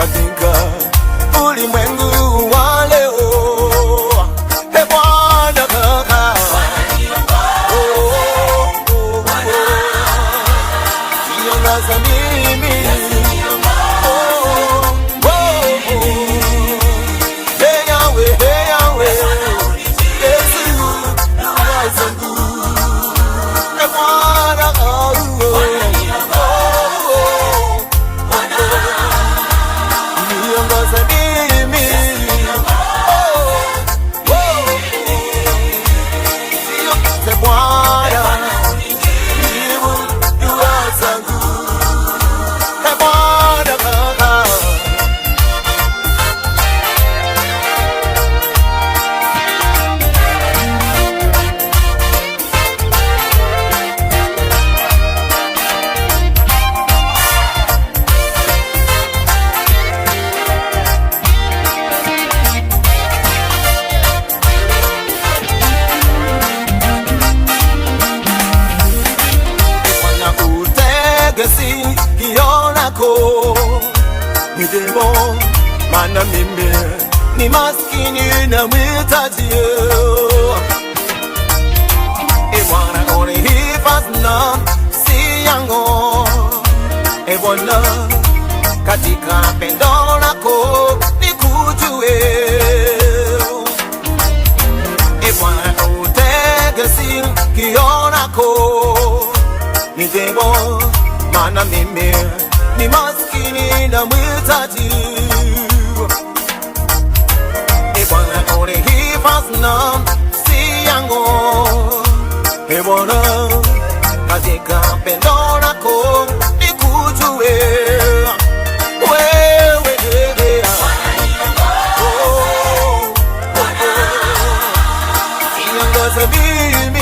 katika ulimwengu wa leo. Ee Bwana kaka, niongoze mimi. Hey Yahweh, hey Yahweh, Yesu dua zangu. Ee Bwana niongoze mimi. Ee Bwana jibu dua zangu. Ee Bwana kaka, sikio lako nidemo, maana mimi ni maskini na mhitaji. Ee Bwana unihifadhi nafsi yangu. Ee Bwana katika pendo lako nikujue. Ee Bwana utege sikio lako nidemo, maana mimi ni maskini na mhitaji. Ee Bwana unihifadhi nafsi yangu. Ee Bwana katika pendo lako nikujue. Wewe niongoze mimi.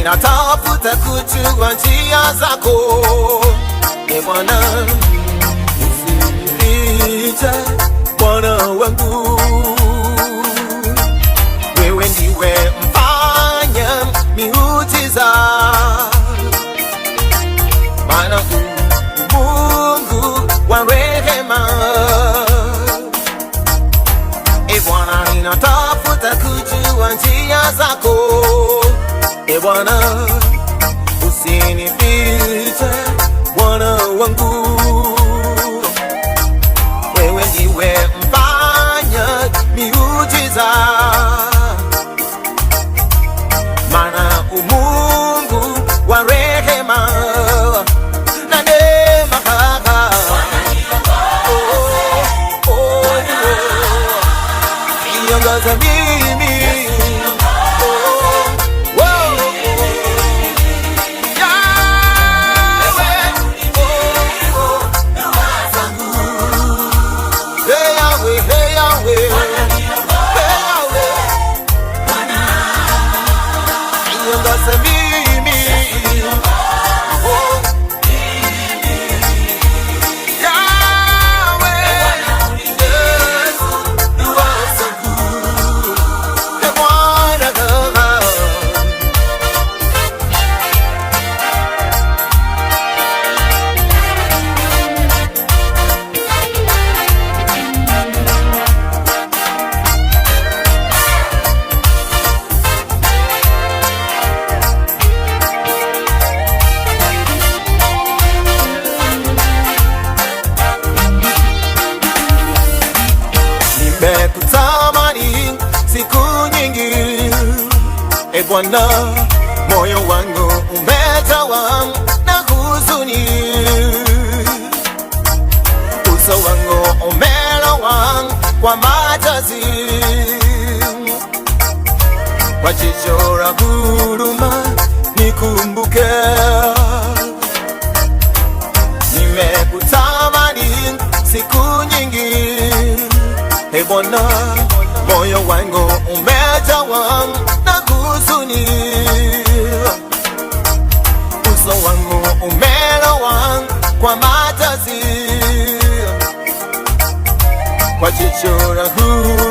Natafuta kujua njia zako. Ee Bwana usinifiche, Bwana wangu. Wewe ndiwe mfanya miujiza, maana Mungu wa rehema. Ee Bwana ninatafuta kujua njia zako. Ee Bwana usinifiche, Bwana wangu. Wewe ndiwe mfanya miujiza, maana Mungu wa rehema na neema kaka. Niongoze mimi. Bwana, moyo wangu umejawa na huzuni, uso wangu umelowa kwa machozi. Kwa jicho la huruma nikumbuke, nimekutamani siku nyingi. Ee Bwana, moyo wangu umejawa na huzuni, uso wangu umelowa kwa machozi. Kwa jicho la huruma